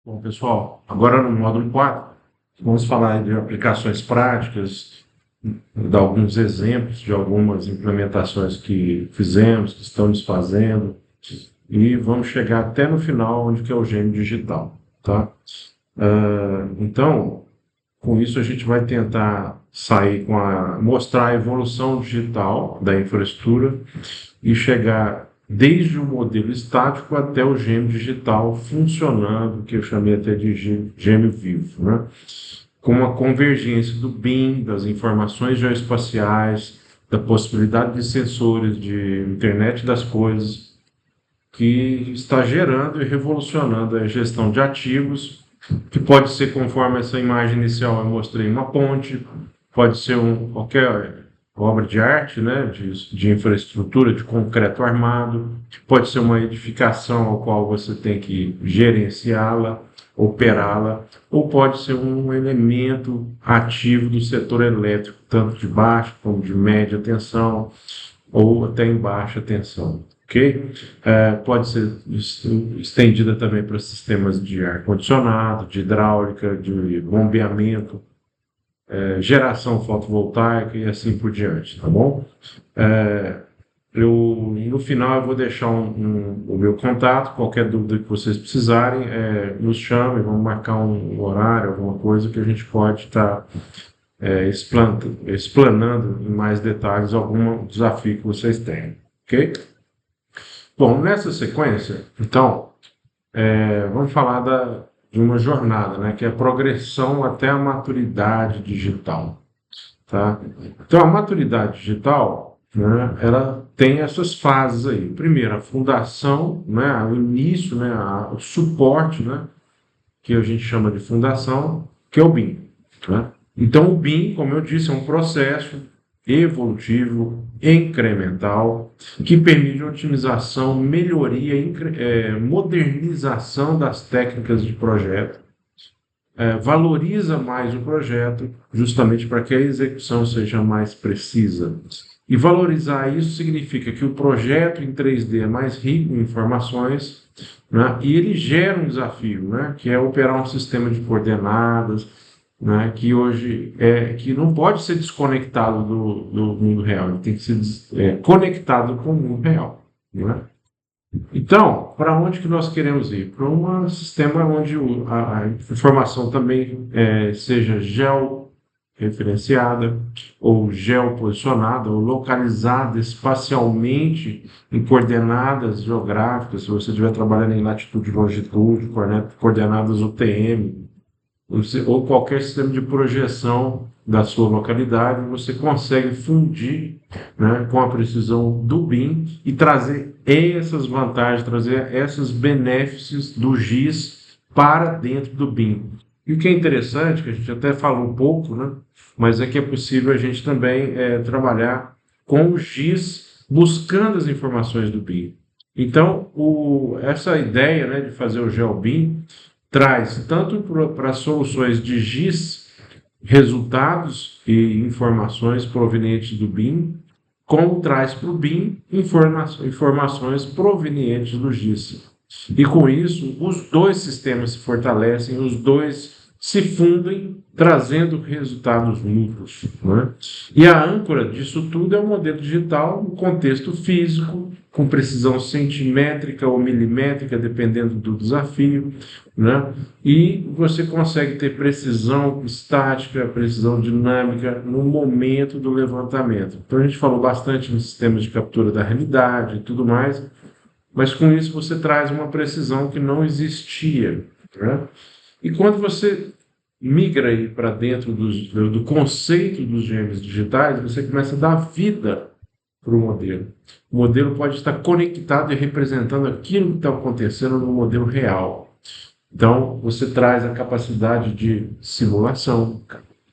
Bom, pessoal, agora no módulo 4, vamos falar de aplicações práticas, dar alguns exemplos de algumas implementações que fizemos, que estamos fazendo, e vamos chegar até no final, onde que é o gêmeo digital, tá? Então, com isso a gente vai tentar mostrar a evolução digital da infraestrutura e chegar desde o modelo estático até o gêmeo digital funcionando, que eu chamei até de gêmeo vivo, né? Com uma convergência do BIM, das informações geoespaciais, da possibilidade de sensores, de internet das coisas, que está gerando e revolucionando a gestão de ativos, que pode ser conforme essa imagem inicial eu mostrei, uma ponte, pode ser qualquer obra de arte, né, de infraestrutura, de concreto armado, pode ser uma edificação ao qual você tem que gerenciá-la, operá-la, ou pode ser um elemento ativo do setor elétrico, tanto de baixa como de média tensão, ou até em baixa tensão. Ok? Pode ser estendida também para sistemas de ar-condicionado, de hidráulica, de bombeamento, geração fotovoltaica e assim por diante, tá bom? No final eu vou deixar o meu contato, qualquer dúvida que vocês precisarem, nos chamem, vamos marcar um horário, alguma coisa que a gente pode estar explanando em mais detalhes algum desafio que vocês tenham, ok? Bom, nessa sequência, então, vamos falar de uma jornada, né, que é a progressão até a maturidade digital, tá? Então, a maturidade digital, né, ela tem essas fases aí. Primeiro, a fundação, né, o início, né, o suporte, né, que a gente chama de fundação, que é o BIM, né? Então, o BIM, como eu disse, é um processo evolutivo, incremental, que permite otimização, melhoria, modernização das técnicas de projeto, valoriza mais o projeto, justamente para que a execução seja mais precisa. E valorizar isso significa que o projeto em 3D é mais rico em informações, né? E ele gera um desafio, né? Que é operar um sistema de coordenadas, né? Que hoje que não pode ser desconectado do mundo real, ele tem que ser conectado com o mundo real, né? Então, para onde que nós queremos ir? Para um sistema onde a informação também seja georreferenciada, ou geoposicionada, ou localizada espacialmente em coordenadas geográficas, se você estiver trabalhando em latitude e longitude, coordenadas UTM, ou qualquer sistema de projeção da sua localidade, você consegue fundir, né, com a precisão do BIM e trazer essas vantagens, trazer esses benefícios do GIS para dentro do BIM. E o que é interessante, que a gente até falou um pouco, né, mas é que é possível a gente também trabalhar com o GIS buscando as informações do BIM. Então, essa ideia, né, de fazer o GeoBIM traz tanto para soluções de GIS, resultados e informações provenientes do BIM, como traz para o BIM informações provenientes do GIS. E com isso, os dois sistemas se fortalecem, os dois se fundem, trazendo resultados mútuos, né? E a âncora disso tudo é o modelo digital no contexto físico, com precisão centimétrica ou milimétrica, dependendo do desafio, né? E você consegue ter precisão estática, precisão dinâmica no momento do levantamento. Então, a gente falou bastante nos sistemas de captura da realidade e tudo mais, mas com isso você traz uma precisão que não existia, né? E quando você migra aí para dentro do conceito dos gêmeos digitais, você começa a dar vida para o modelo. O modelo pode estar conectado e representando aquilo que está acontecendo no modelo real. Então, você traz a capacidade de simulação,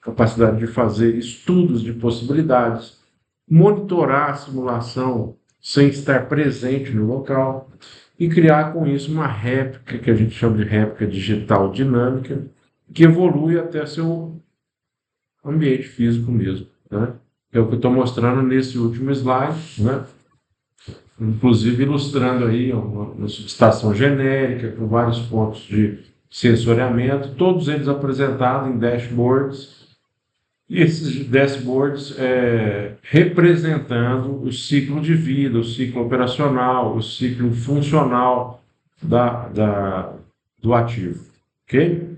capacidade de fazer estudos de possibilidades, monitorar a simulação sem estar presente no local e criar com isso uma réplica, que a gente chama de réplica digital dinâmica, que evolui até seu ambiente físico mesmo, né? É o que eu estou mostrando nesse último slide, né? Inclusive ilustrando aí uma subestação genérica com vários pontos de sensoriamento, todos eles apresentados em dashboards, e esses dashboards representando o ciclo de vida, o ciclo operacional, o ciclo funcional do ativo, ok?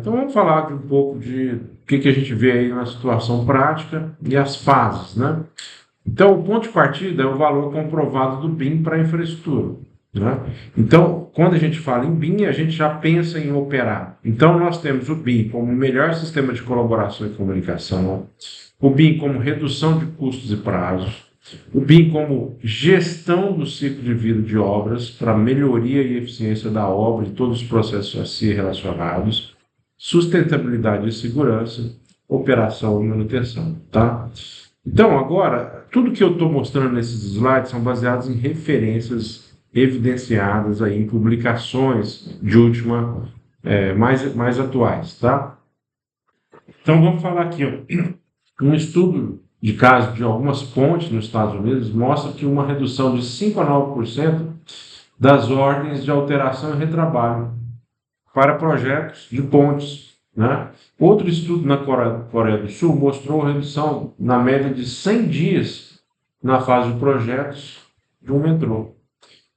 Então vamos falar um pouco de o que a gente vê aí na situação prática e as fases, né? Então, o ponto de partida é o valor comprovado do BIM para a infraestrutura, né? Então, quando a gente fala em BIM, a gente já pensa em operar. Então, nós temos o BIM como o melhor sistema de colaboração e comunicação, o BIM como redução de custos e prazos, o BIM como gestão do ciclo de vida de obras para melhoria e eficiência da obra e todos os processos a si relacionados, sustentabilidade e segurança, operação e manutenção, tá? Então, agora, tudo que eu estou mostrando nesses slides são baseados em referências evidenciadas aí em publicações de última, mais atuais, tá? Então, vamos falar aqui, ó. Um estudo de caso de algumas pontes nos Estados Unidos mostra que uma redução de 5 a 9% das ordens de alteração e retrabalho para projetos de pontes, né? Outro estudo na Coreia do Sul mostrou redução na média de 100 dias na fase de projetos de um metrô.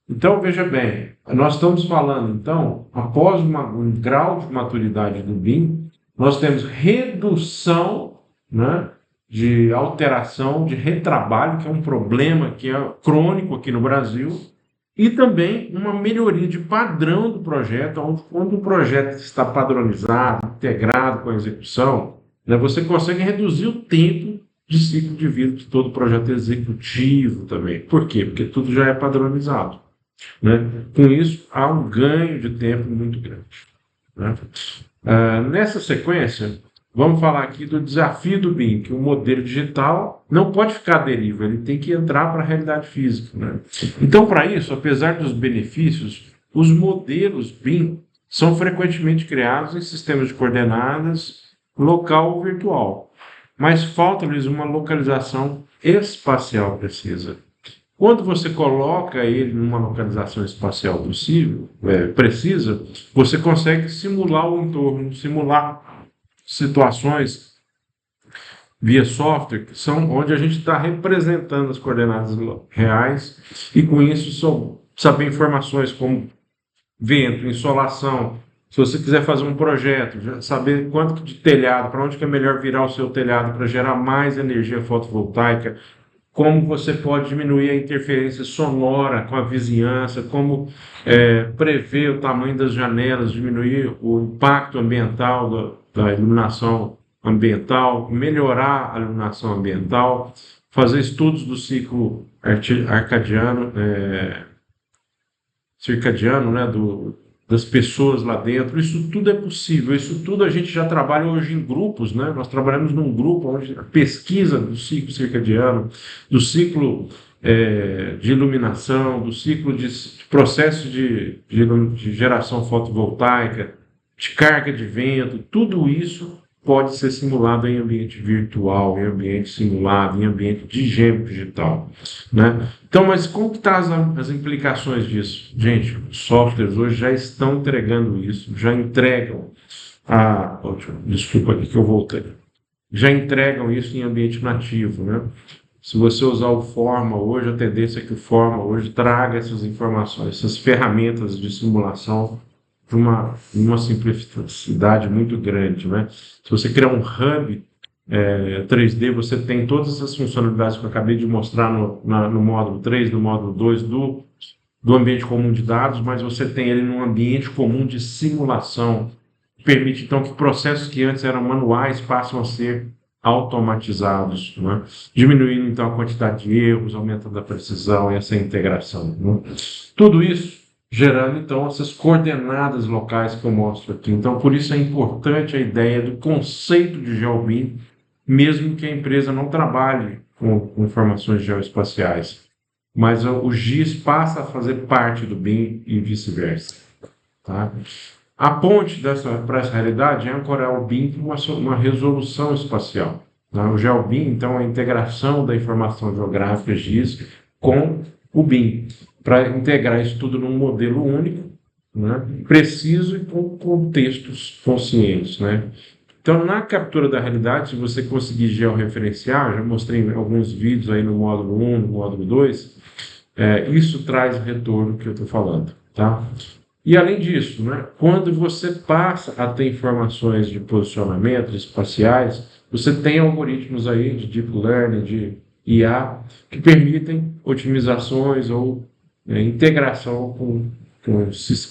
Então, veja bem, nós estamos falando, então, após um grau de maturidade do BIM, nós temos redução, né, de alteração, de retrabalho, que é um problema que é crônico aqui no Brasil, e também uma melhoria de padrão do projeto, onde quando o projeto está padronizado, integrado com a execução, né, você consegue reduzir o tempo de ciclo de vida de todo o projeto executivo também. Por quê? Porque tudo já é padronizado, né? Com isso, há um ganho de tempo muito grande, né? Nessa sequência, vamos falar aqui do desafio do BIM, que o modelo digital não pode ficar à deriva, ele tem que entrar para a realidade física, né? Então, para isso, apesar dos benefícios, os modelos BIM são frequentemente criados em sistemas de coordenadas local ou virtual, mas falta-lhes uma localização espacial precisa. Quando você coloca ele numa localização espacial precisa, você consegue simular o entorno, simular situações via software, que são onde a gente está representando as coordenadas reais e com isso saber informações como vento, insolação. Se você quiser fazer um projeto, saber quanto de telhado, para onde que é melhor virar o seu telhado para gerar mais energia fotovoltaica, como você pode diminuir a interferência sonora com a vizinhança, como prever o tamanho das janelas, diminuir o impacto ambiental da iluminação ambiental, melhorar a iluminação ambiental, fazer estudos do ciclo circadiano, né, das pessoas lá dentro. Isso tudo é possível, isso tudo a gente já trabalha hoje em grupos, né? Nós trabalhamos num grupo onde a pesquisa do ciclo circadiano, do ciclo de iluminação, do ciclo de processo de geração fotovoltaica, de carga de vento, tudo isso pode ser simulado em ambiente virtual, em ambiente simulado, em ambiente digital, né? Então, mas como que estão as implicações disso? Gente, os softwares hoje já estão entregando isso, já entregam desculpa aqui que eu voltei. Já entregam isso em ambiente nativo, né? Se você usar o Forma hoje, a tendência é que o Forma hoje traga essas informações, essas ferramentas de simulação de uma simplicidade muito grande, né? Se você criar um hub 3D, você tem todas essas funcionalidades que eu acabei de mostrar no módulo 3, no módulo 2 do ambiente comum de dados, mas você tem ele num ambiente comum de simulação, que permite então que processos que antes eram manuais passam a ser automatizados, né? Diminuindo então a quantidade de erros, aumentando a precisão e essa integração, né? Tudo isso gerando, então, essas coordenadas locais que eu mostro aqui. Então, por isso é importante a ideia do conceito de GeoBIM, mesmo que a empresa não trabalhe com informações geoespaciais. Mas o GIS passa a fazer parte do BIM e vice-versa, tá? A ponte para essa realidade é ancorar o BIM com uma resolução espacial, tá? O GeoBIM, então, é a integração da informação geográfica GIS com o BIM, para integrar isso tudo num modelo único né? Preciso e com contextos conscientes, né? Então, na captura da realidade, se você conseguir georreferenciar, já mostrei alguns vídeos aí no módulo 1, no módulo 2, isso traz o retorno que eu estou falando, tá? E além disso, né, quando você passa a ter informações de posicionamento espaciais, você tem algoritmos aí de deep learning, de IA, que permitem otimizações ou integração com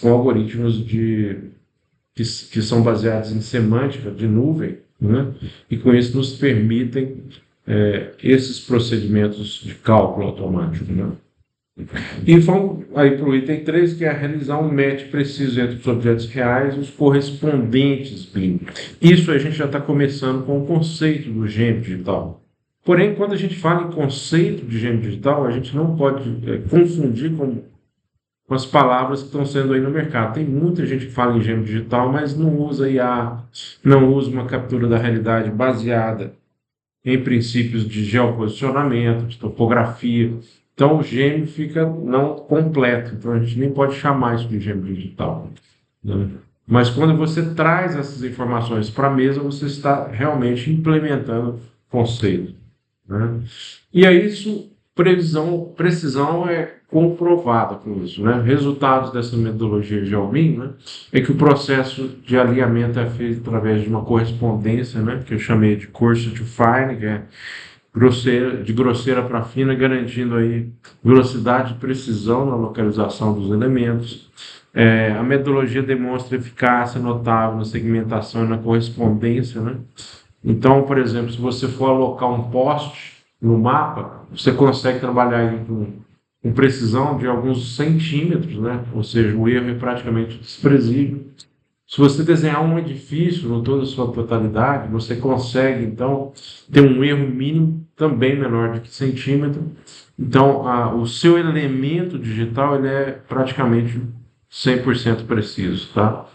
algoritmos que são baseados em semântica de nuvem, né? E com isso nos permitem esses procedimentos de cálculo automático, né? E vamos aí para o item 3, que é realizar um match preciso entre os objetos reais e os correspondentes BIM. Isso a gente já está começando com o conceito do gêmeo digital. Porém, quando a gente fala em conceito de gêmeo digital, a gente não pode confundir com as palavras que estão sendo aí no mercado. Tem muita gente que fala em gêmeo digital, mas não usa IA, não usa uma captura da realidade baseada em princípios de geoposicionamento, de topografia. Então, o gêmeo fica não completo. Então, a gente nem pode chamar isso de gêmeo digital, né? Mas quando você traz essas informações para a mesa, você está realmente implementando conceito, né? E aí, precisão é comprovada com isso, né? Resultados dessa metodologia de Alvin, né, é que o processo de alinhamento é feito através de uma correspondência, né, que eu chamei de coarse to fine, que é de grosseira para fina, garantindo aí velocidade e precisão na localização dos elementos. A metodologia demonstra eficácia notável na segmentação e na correspondência, né? Então, por exemplo, se você for alocar um poste no mapa, você consegue trabalhar aí com precisão de alguns centímetros, né? Ou seja, o erro é praticamente desprezível. Se você desenhar um edifício em toda a sua totalidade, você consegue, então, ter um erro mínimo também menor do que centímetro. Então, o seu elemento digital ele é praticamente 100% preciso, tá?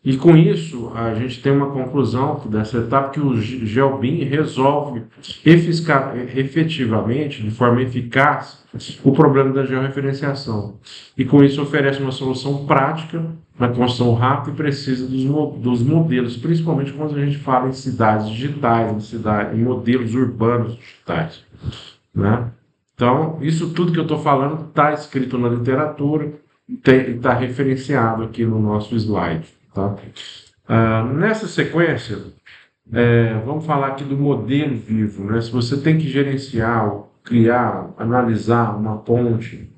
E com isso, a gente tem uma conclusão dessa etapa que o GeoBIM resolve efetivamente, de forma eficaz, o problema da georreferenciação. E com isso oferece uma solução prática na construção rápida e precisa dos modelos, principalmente quando a gente fala em cidades digitais, em modelos urbanos digitais, né? Então, isso tudo que eu estou falando está escrito na literatura e está referenciado aqui no nosso slide, tá? Nessa sequência, vamos falar aqui do modelo vivo, né? Se você tem que gerenciar, criar, analisar uma ponte,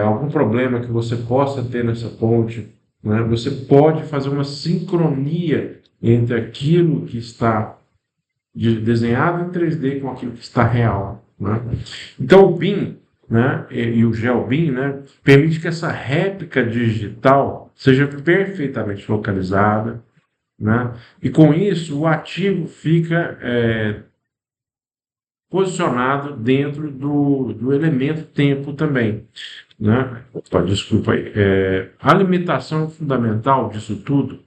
algum problema que você possa ter nessa ponte, né? Você pode fazer uma sincronia entre aquilo que está desenhado em 3D com aquilo que está real, né? Então, o BIM, né, e o GeoBIM, né, permite que essa réplica digital seja perfeitamente localizada, né? E com isso o ativo fica posicionado dentro do elemento tempo também, né? Opa, desculpa aí. A limitação fundamental disso tudo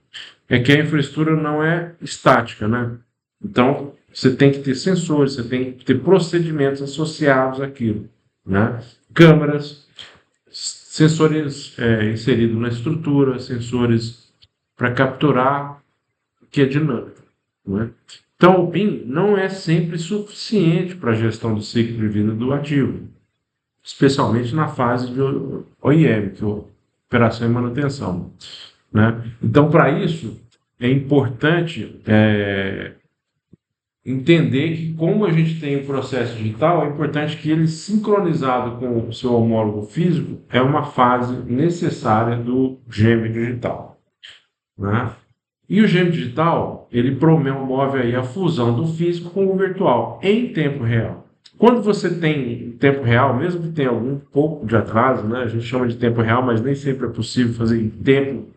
é que a infraestrutura não é estática, né? Então, você tem que ter sensores, você tem que ter procedimentos associados àquilo, né? Câmeras, sensores inseridos na estrutura, sensores para capturar o que é dinâmico, né? Então, o BIM não é sempre suficiente para a gestão do ciclo de vida do ativo, especialmente na fase de OIM, que é operação e manutenção, né? Então, para isso, é importante entender que, como a gente tem o processo digital, é importante que ele, sincronizado com o seu homólogo físico, é uma fase necessária do gêmeo digital, né? E o gêmeo digital, ele promove aí a fusão do físico com o virtual em tempo real. Quando você tem tempo real, mesmo que tenha algum pouco de atraso, né? A gente chama de tempo real, mas nem sempre é possível fazer em tempo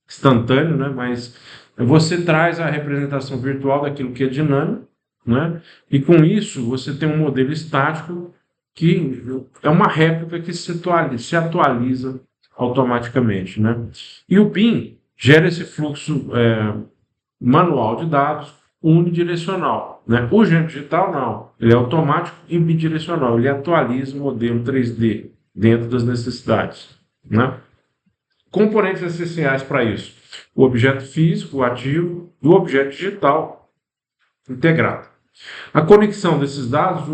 instantâneo, né? Mas você traz a representação virtual daquilo que é dinâmico, né? E com isso você tem um modelo estático que é uma réplica que se atualiza automaticamente, né? E o BIM gera esse fluxo manual de dados unidirecional, né? O gêmeo digital não, ele é automático e bidirecional, ele atualiza o modelo 3D dentro das necessidades, né? componentes essenciais para isso: o objeto físico, o ativo, e o objeto digital integrado. A conexão desses dados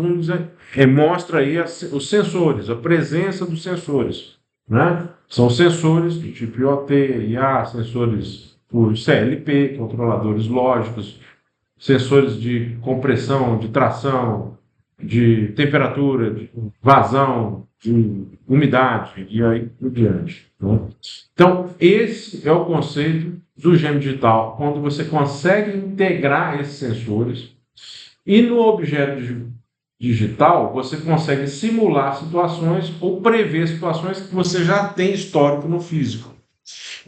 mostra aí os sensores, a presença dos sensores, né? São sensores do tipo IoT, IA, sensores por CLP, controladores lógicos, sensores de compressão, de tração, de temperatura, de vazão, de umidade e aí por diante, né? Então, esse é o conceito do gêmeo digital, quando você consegue integrar esses sensores e no objeto digital você consegue simular situações ou prever situações que você já tem histórico no físico.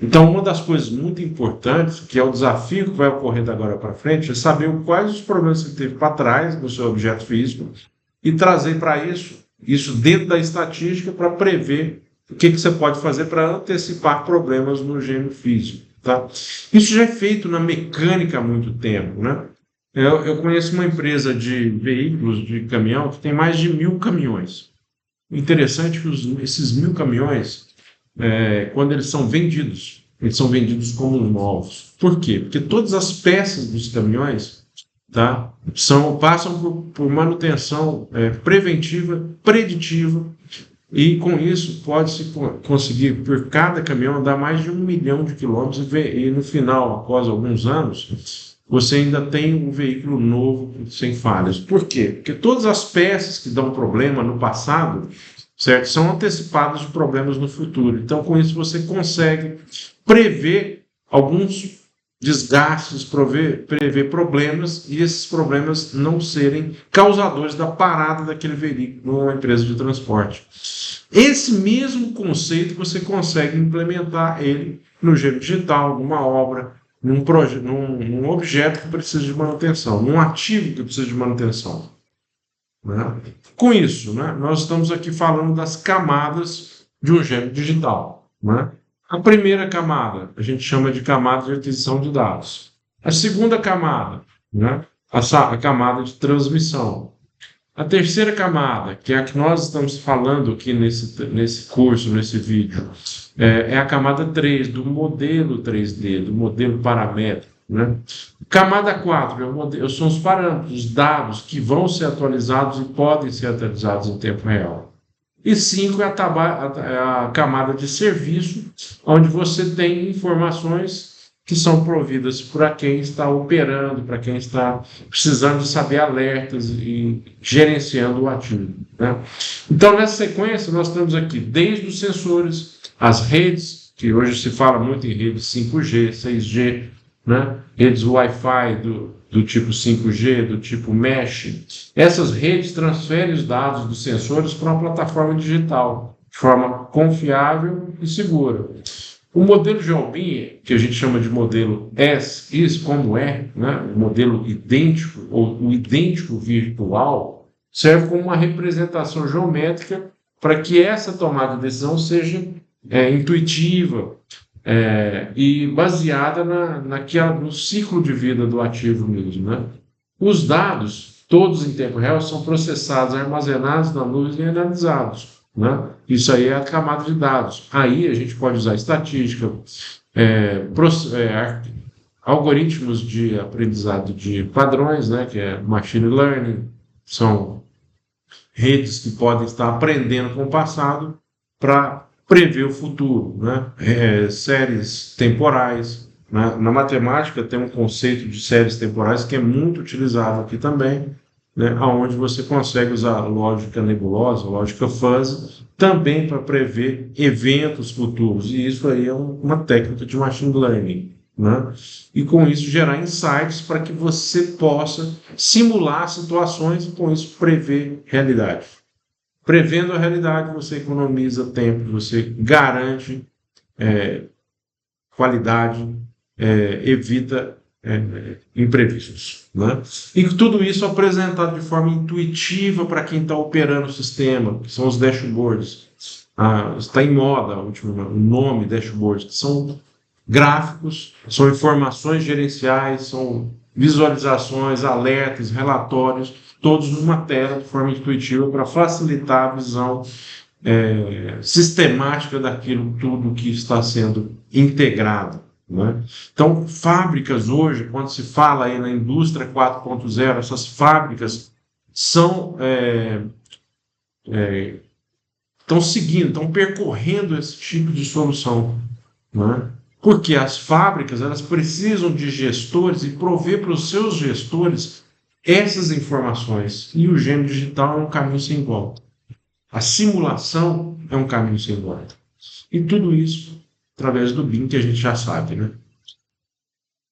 Então, uma das coisas muito importantes, que é o desafio que vai ocorrer da agora para frente, é saber quais os problemas que você teve para trás no seu objeto físico e trazer para isso dentro da estatística para prever o que você pode fazer para antecipar problemas no gêmeo físico. Tá? Isso já é feito na mecânica há muito tempo, né? Eu conheço uma empresa de veículos de caminhão que tem mais de 1.000 caminhões. O interessante é que esses 1.000 caminhões, quando eles são vendidos como novos. Por quê? Porque todas as peças dos caminhões, tá, passam por manutenção preventiva, preditiva, e com isso pode-se conseguir, por cada caminhão, andar mais de 1 milhão de quilômetros e no final, após alguns anos, você ainda tem um veículo novo sem falhas. Por quê? Porque todas as peças que dão problema no passado, certo, são antecipadas de problemas no futuro. Então, com isso, você consegue prever alguns desgastes, prever problemas, e esses problemas não serem causadores da parada daquele veículo numa empresa de transporte. Esse mesmo conceito você consegue implementar ele no gêmeo digital, numa obra, num objeto que precisa de manutenção, num ativo que precisa de manutenção, né? Com isso, né, nós estamos aqui falando das camadas de um gêmeo digital, né? A primeira camada a gente chama de camada de aquisição de dados. A segunda camada, né, a camada de transmissão. A terceira camada, que é a que nós estamos falando aqui nesse curso, nesse vídeo, é a camada 3, do modelo 3D, do modelo paramétrico, né? Camada 4 são os parâmetros, os dados que vão ser atualizados e podem ser atualizados em tempo real. E 5 é a camada de serviço, onde você tem informações que são providas para quem está operando, para quem está precisando saber alertas e gerenciando o ativo, né? Então, nessa sequência, nós temos aqui desde os sensores, as redes, que hoje se fala muito em redes 5G, 6G, né? Redes Wi-Fi do tipo 5G, do tipo Mesh. Essas redes transferem os dados dos sensores para uma plataforma digital, de forma confiável e segura. O modelo Geomin, que a gente chama de modelo is como é, né? O modelo idêntico, ou o idêntico virtual, serve como uma representação geométrica para que essa tomada de decisão seja intuitiva e baseada no ciclo de vida do ativo mesmo, né? Os dados, todos em tempo real, são processados, armazenados na nuvem e analisados, né? Isso aí é a camada de dados. Aí a gente pode usar estatística, algoritmos de aprendizado de padrões, né? Que é machine learning, são redes que podem estar aprendendo com o passado para prever o futuro, né? Séries temporais, né? Na matemática tem um conceito de séries temporais que é muito utilizado aqui também, né? Onde você consegue usar lógica nebulosa, lógica fuzzy, também para prever eventos futuros. E isso aí é uma técnica de machine learning, né? E com isso gerar insights para que você possa simular situações e com isso prever realidade. Prevendo a realidade, você economiza tempo, você garante qualidade, evita imprevistos, né? E tudo isso apresentado de forma intuitiva para quem está operando o sistema, que são os dashboards. Está em moda o nome dashboards, que são gráficos, são informações gerenciais, são visualizações, alertas, relatórios, todos numa tela de forma intuitiva para facilitar a visão sistemática daquilo tudo que está sendo integrado, né? Então, fábricas hoje, quando se fala aí na indústria 4.0, essas fábricas são estão seguindo, estão percorrendo esse tipo de solução, né? Porque as fábricas elas precisam de gestores e prover para os seus gestores essas informações. E o gênero digital é um caminho sem volta. A simulação é um caminho sem volta. E tudo isso através do BIM, que a gente já sabe, né?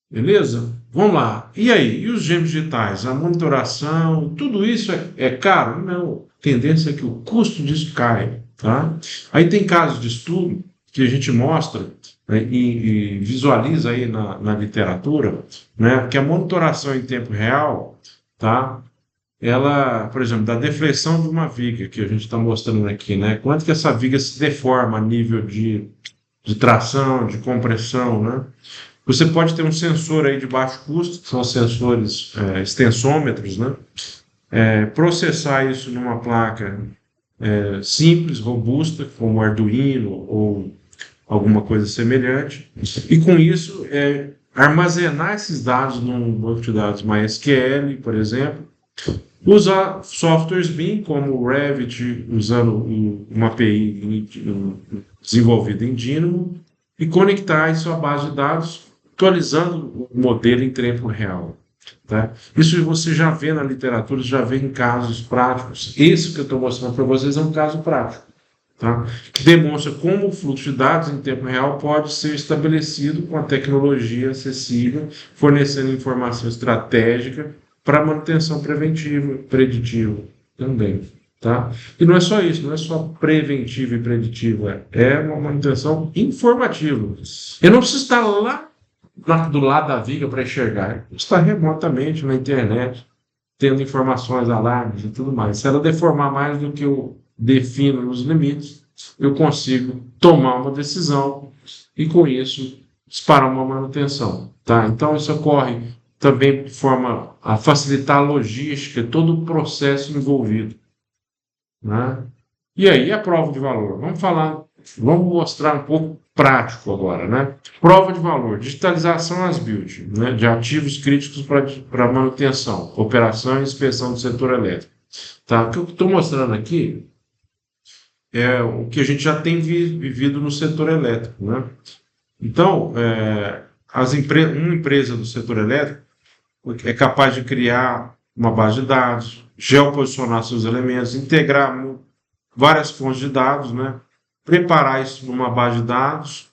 Beleza? Vamos lá. E aí? E os gêmeos digitais? A monitoração, tudo isso é caro? Não. A tendência é que o custo disso cai, tá? Aí tem casos de estudo que a gente mostra, né, e visualiza aí na literatura, né, que a monitoração em tempo real, tá? Ela, por exemplo, da deflexão de uma viga, que a gente está mostrando aqui, né? Quanto que essa viga se deforma a nível de tração, de compressão, né? Você pode ter um sensor aí de baixo custo, que são sensores extensômetros, né? Processar isso numa placa simples, robusta, como Arduino ou alguma coisa semelhante, e com isso armazenar esses dados num banco de dados MySQL, por exemplo, usar softwares BIM como o Revit, usando uma API desenvolvida em Dynamo, e conectar isso à base de dados, atualizando o modelo em tempo real. Tá? Isso você já vê na literatura, já vê em casos práticos. Esse que eu estou mostrando para vocês é um caso prático, tá? Que demonstra como o fluxo de dados em tempo real pode ser estabelecido com a tecnologia acessível, fornecendo informação estratégica para manutenção preventiva, preditiva também. Tá? E não é só isso, não é só preventiva e preditiva, é uma manutenção informativa. Eu não preciso estar lá do lado da viga para enxergar, está remotamente na internet, tendo informações, alarmes e tudo mais. Se ela deformar mais do que eu defino nos limites, eu consigo tomar uma decisão e, com isso, disparar uma manutenção. Tá? Então, isso ocorre também de forma a facilitar a logística, todo o processo envolvido. Né? E aí, a prova de valor? Vamos mostrar um pouco prático agora, né? Prova de valor, digitalização as build, né, de ativos críticos para manutenção, operação e inspeção do setor elétrico. Tá? O que eu estou mostrando aqui é o que a gente já tem vivido no setor elétrico, né? Então, uma empresa do setor elétrico é capaz de criar uma base de dados, geoposicionar seus elementos, integrar várias fontes de dados, né? Preparar isso numa base de dados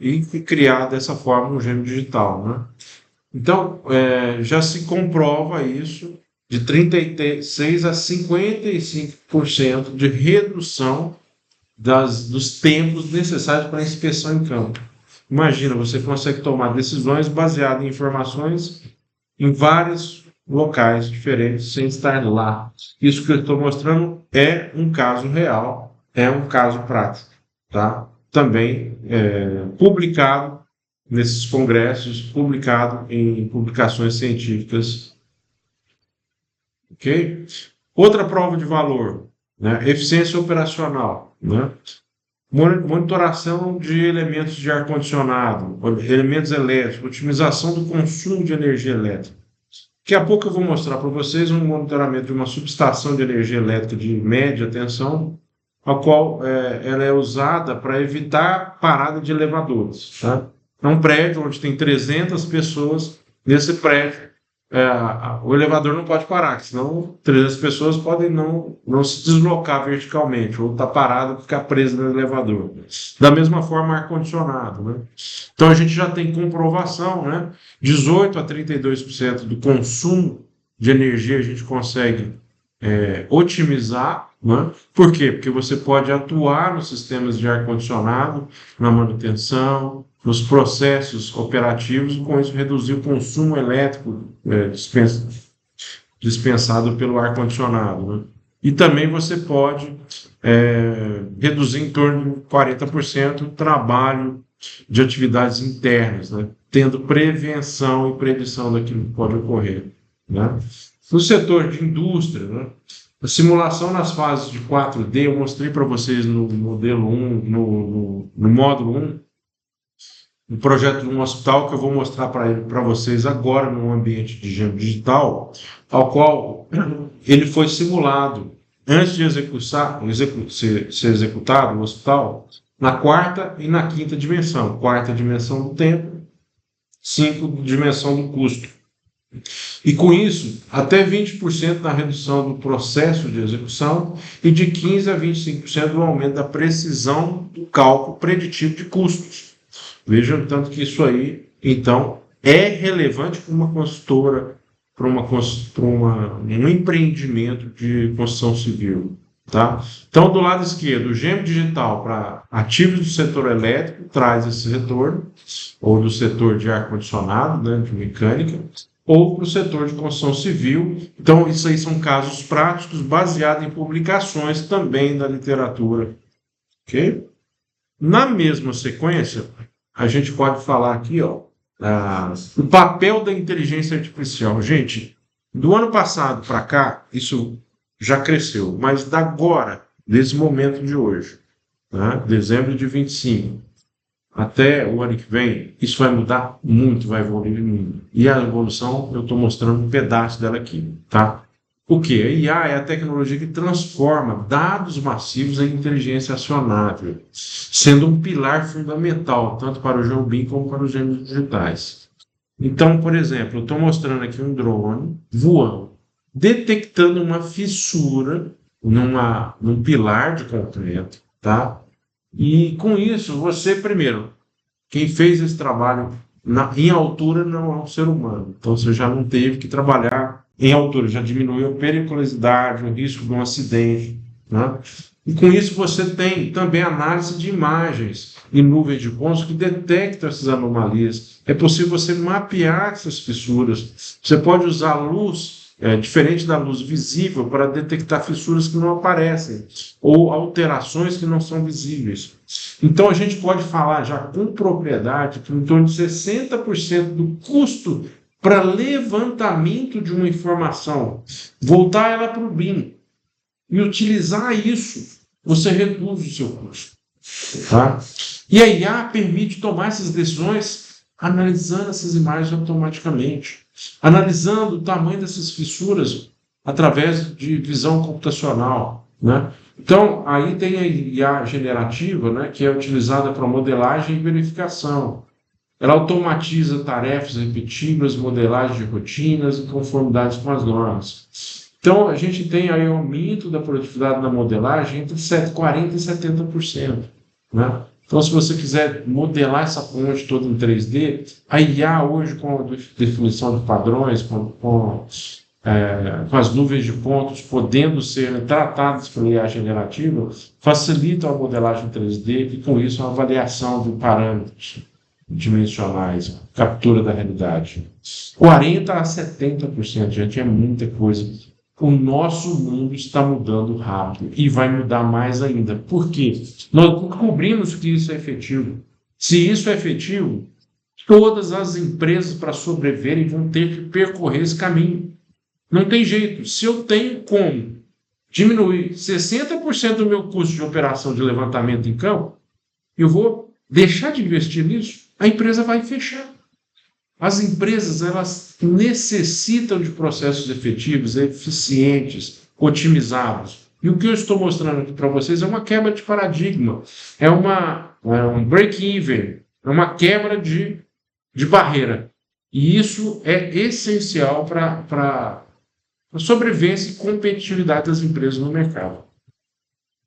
e criar dessa forma um gêmeo digital, né? Então, já se comprova isso de 36% a 55% de redução dos tempos necessários para a inspeção em campo. Imagina, você consegue tomar decisões baseadas em informações em vários locais diferentes, sem estar lá. Isso que eu estou mostrando é um caso real, é um caso prático, tá? Também publicado nesses congressos, publicado em publicações científicas. Ok? Outra prova de valor, né? Eficiência operacional, né? Monitoração de elementos de ar-condicionado, elementos elétricos, otimização do consumo de energia elétrica. Daqui a pouco eu vou mostrar para vocês um monitoramento de uma subestação de energia elétrica de média tensão, a qual ela é usada para evitar parada de elevadores. Tá? É um prédio onde tem 300 pessoas. Nesse prédio, o elevador não pode parar, senão 300 pessoas podem não se deslocar verticalmente, ou estar parado e ficar preso no elevador. Da mesma forma, ar-condicionado. Né? Então, a gente já tem comprovação, né? 18% a 32% do consumo de energia a gente consegue otimizar. Né? Por quê? Porque você pode atuar nos sistemas de ar-condicionado, na manutenção, nos processos operativos, e com isso reduzir o consumo elétrico dispensado pelo ar-condicionado. Né? E também você pode reduzir em torno de 40% o trabalho de atividades internas, né? Tendo prevenção e predição daquilo que pode ocorrer. Né? No setor de indústria, né? A simulação nas fases de 4D, eu mostrei para vocês no modelo 1, no módulo 1, um projeto de um hospital que eu vou mostrar para vocês agora no ambiente de gêmeo digital, ao qual ele foi simulado antes de ser executado no hospital, na quarta e na quinta dimensão. Quarta dimensão do tempo, cinco dimensão do custo. E com isso, até 20% na redução do processo de execução e de 15% a 25% do aumento da precisão do cálculo preditivo de custos. Vejam, tanto que isso aí, então, é relevante para uma consultora, para um empreendimento de construção civil. Tá? Então, do lado esquerdo, o gêmeo digital para ativos do setor elétrico traz esse retorno, ou do setor de ar-condicionado, né, de mecânica, ou para o setor de construção civil. Então, isso aí são casos práticos baseados em publicações também da literatura. Ok? Na mesma sequência, a gente pode falar aqui, ó, o papel da inteligência artificial. Gente, do ano passado para cá, isso já cresceu, mas da agora, desse momento de hoje, né, dezembro de 25, até o ano que vem, isso vai mudar muito, vai evoluir muito. E a evolução, eu estou mostrando um pedaço dela aqui, tá? O que? A IA é a tecnologia que transforma dados massivos em inteligência acionável, sendo um pilar fundamental, tanto para o GeoBIM como para os gêmeos digitais. Então, por exemplo, eu estou mostrando aqui um drone voando, detectando uma fissura num pilar de concreto, tá? E com isso, você, primeiro, quem fez esse trabalho em altura não é um ser humano. Então, você já não teve que trabalhar em altura, já diminuiu a periculosidade, o risco de um acidente, né? E com isso, você tem também análise de imagens e nuvens de pontos que detectam essas anomalias. É possível você mapear essas fissuras. Você pode usar luz diferente da luz visível para detectar fissuras que não aparecem ou alterações que não são visíveis. Então, a gente pode falar já com propriedade que em torno de 60% do custo para levantamento de uma informação, voltar ela para o BIM e utilizar isso, você reduz o seu custo. Tá? E a IA permite tomar essas decisões analisando essas imagens automaticamente, analisando o tamanho dessas fissuras através de visão computacional, né? Então, aí tem a IA generativa, né, que é utilizada para modelagem e verificação. Ela automatiza tarefas repetíveis, modelagem de rotinas e conformidades com as normas. Então, a gente tem aí um aumento da produtividade na modelagem entre 40% e 70%. Né? Então, se você quiser modelar essa ponte toda em 3D, a IA hoje, com a definição de padrões, com as nuvens de pontos podendo ser tratadas pela IA generativa, facilita a modelagem 3D e, com isso, a avaliação de parâmetros dimensionais, captura da realidade. 40% a 70%, gente, é muita coisa. O nosso mundo está mudando rápido e vai mudar mais ainda. Por quê? Nós descobrimos que isso é efetivo. Se isso é efetivo, todas as empresas, para sobreviverem, vão ter que percorrer esse caminho. Não tem jeito. Se eu tenho como diminuir 60% do meu custo de operação de levantamento em campo, eu vou deixar de investir nisso, a empresa vai fechar. As empresas, elas necessitam de processos efetivos, eficientes, otimizados. E o que eu estou mostrando aqui para vocês é uma quebra de paradigma, é um break-even, é uma quebra de barreira. E isso é essencial para a sobrevivência e competitividade das empresas no mercado.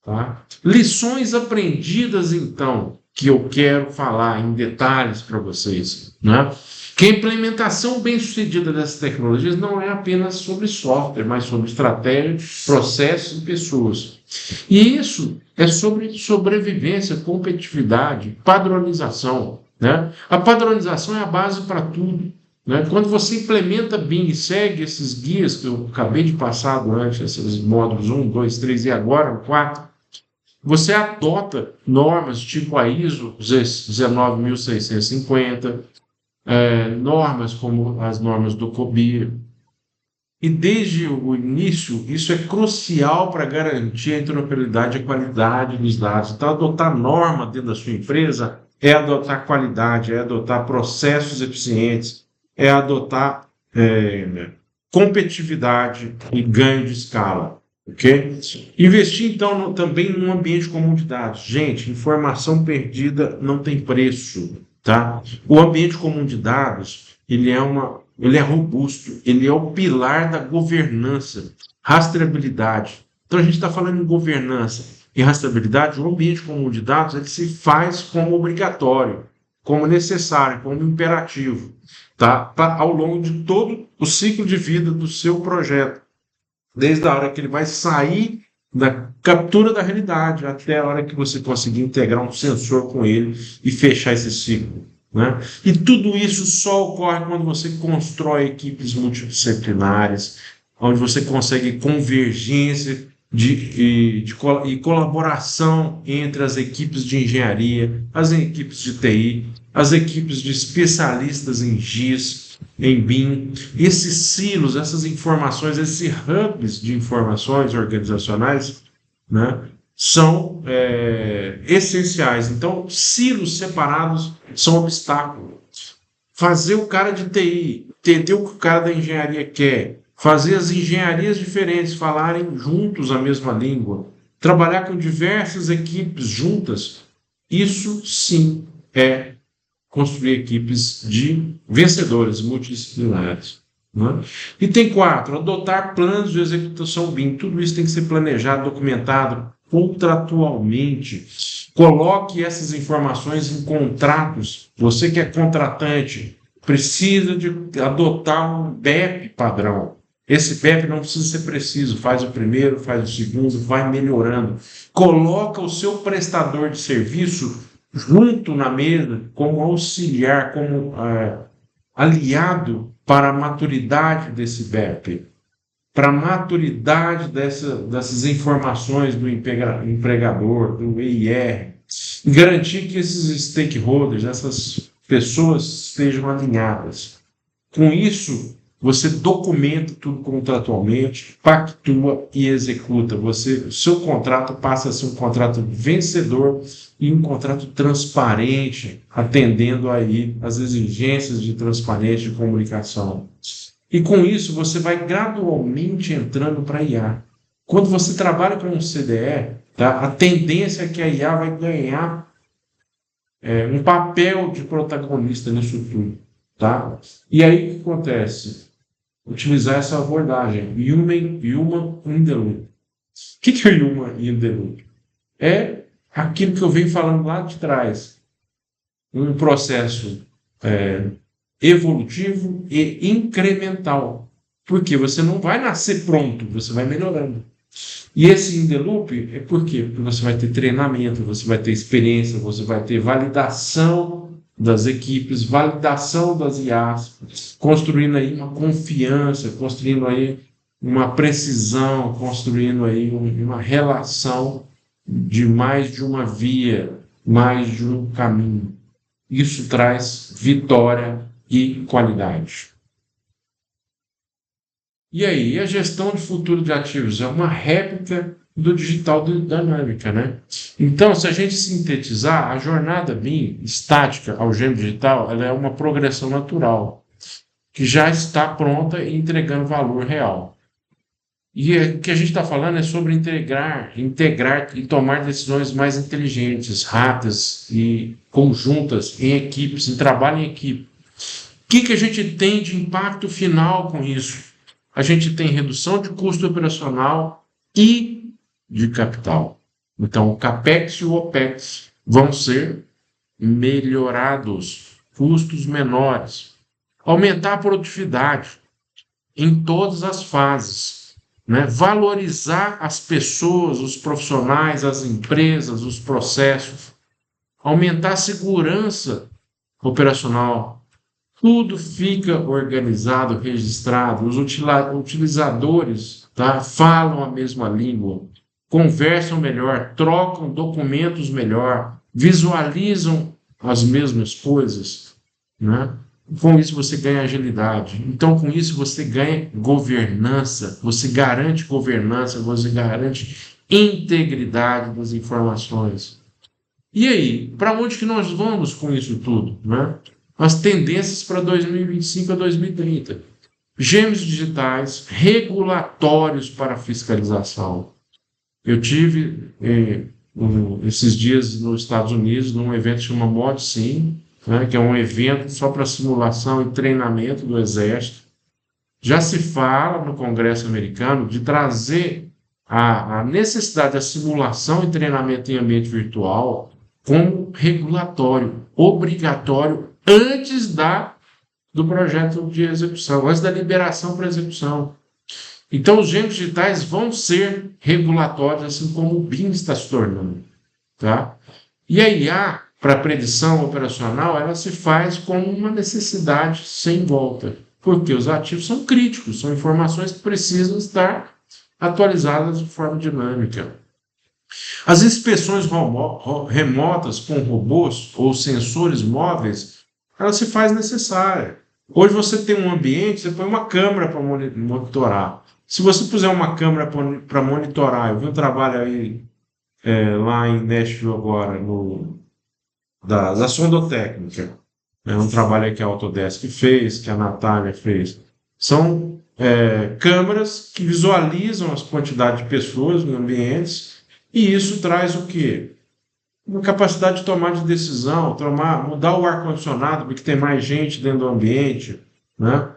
Tá? Lições aprendidas, então, que eu quero falar em detalhes para vocês, né? Que a implementação bem-sucedida dessas tecnologias não é apenas sobre software, mas sobre estratégia, processos e pessoas. E isso é sobre sobrevivência, competitividade, padronização, né? A padronização é a base para tudo, né? Quando você implementa BIM e segue esses guias que eu acabei de passar durante esses módulos 1, 2, 3 e agora o 4, você adota normas tipo a ISO 19650, normas como as normas do COBIA, E desde o início, isso é crucial para garantir a interoperabilidade e a qualidade dos dados. Então, adotar norma dentro da sua empresa é adotar qualidade, é adotar processos eficientes, é adotar competitividade e ganho de escala. Ok? Investir, então, também num ambiente comum de dados. Gente, informação perdida não tem preço, tá? O ambiente comum de dados, ele é robusto, ele é o pilar da governança, rastreabilidade. Então, a gente está falando em governança e rastreabilidade, o ambiente comum de dados ele se faz como obrigatório, como necessário, como imperativo, tá? Ao longo de todo o ciclo de vida do seu projeto, desde a hora que ele vai sair da captura da realidade até a hora que você conseguir integrar um sensor com ele e fechar esse ciclo, né? E tudo isso só ocorre quando você constrói equipes multidisciplinares, onde você consegue convergência e colaboração entre as equipes de engenharia, as equipes de TI, as equipes de especialistas em GIS, em BIM. Esses silos, essas informações, esses hubs de informações organizacionais, né, são essenciais. Então, silos separados são obstáculos. Fazer o cara de TI entender o que o cara da engenharia quer, fazer as engenharias diferentes falarem juntos a mesma língua, trabalhar com diversas equipes juntas, isso sim é construir equipes de vencedores multidisciplinares, né? E tem 4, adotar planos de execução BIM. Tudo isso tem que ser planejado, documentado contratualmente. Coloque essas informações em contratos. Você que é contratante, precisa de adotar um BEP padrão. Esse BEP não precisa ser preciso, faz o primeiro, faz o segundo, vai melhorando. Coloca o seu prestador de serviço junto na mesa, como auxiliar, como aliado para a maturidade desse BEP, para a maturidade dessas informações do empregador, do EIR, garantir que esses stakeholders, essas pessoas estejam alinhadas. Com isso, você documenta tudo contratualmente, pactua e executa. O seu contrato passa a ser um contrato vencedor e um contrato transparente, atendendo aí as exigências de transparência de comunicação. E com isso, você vai gradualmente entrando para a IA. Quando você trabalha com um CDE, tá, a tendência é que a IA vai ganhar um papel de protagonista nisso tudo. Tá? E aí o que acontece? Utilizar essa abordagem, Human in the Loop. O que é Human in the Loop? É aquilo que eu venho falando lá de trás. Um processo evolutivo e incremental. Porque você não vai nascer pronto, você vai melhorando. E esse in the loop é por quê? Porque você vai ter treinamento, você vai ter experiência, você vai ter validação das equipes, validação das IAs, construindo aí uma confiança, construindo aí uma precisão, construindo aí uma relação de mais de uma via, mais de um caminho. Isso traz vitória e qualidade. E aí, a gestão de futuro de ativos é uma réplica do digital dinâmica, né? Então, se a gente sintetizar, a jornada BIM estática ao gênero digital, ela é uma progressão natural, que já está pronta e entregando valor real. E o que a gente está falando é sobre integrar e tomar decisões mais inteligentes, rápidas e conjuntas em equipes, em trabalho em equipe. O que a gente tem de impacto final com isso? A gente tem redução de custo operacional e de capital. Então, o CAPEX e o OPEX vão ser melhorados, custos menores. Aumentar a produtividade em todas as fases, né? Valorizar as pessoas, os profissionais, as empresas, os processos. Aumentar a segurança operacional. Tudo fica organizado, registrado. Os utilizadores, tá, falam a mesma língua, conversam melhor, trocam documentos melhor, visualizam as mesmas coisas, né? Com isso você ganha agilidade. Então, com isso você ganha governança, você garante governança, você garante integridade das informações. E aí, para onde que nós vamos com isso tudo, né? As tendências para 2025 a 2030. Gêmeos digitais, regulatórios para fiscalização. Eu tive esses dias nos Estados Unidos, num evento que chama ModSim, né, que é um evento só para simulação e treinamento do Exército. Já se fala no Congresso americano de trazer a necessidade da simulação e treinamento em ambiente virtual como regulatório, obrigatório, antes do projeto de execução, antes da liberação para execução. Então, os gêmeos digitais vão ser regulatórios, assim como o BIM está se tornando. Tá? E a IA, para predição operacional, ela se faz como uma necessidade sem volta, porque os ativos são críticos, são informações que precisam estar atualizadas de forma dinâmica. As inspeções remotas com robôs ou sensores móveis, ela se faz necessária. Hoje você tem um ambiente, você põe uma câmera para monitorar. Se você puser uma câmera para monitorar, eu vi um trabalho aí lá em Nashville agora, da Sondotécnica. É um trabalho que a Autodesk fez, que a Natália fez. São câmeras que visualizam as quantidades de pessoas nos ambientes, e isso traz o quê? Uma capacidade de tomar de decisão, mudar o ar-condicionado, porque tem mais gente dentro do ambiente, né?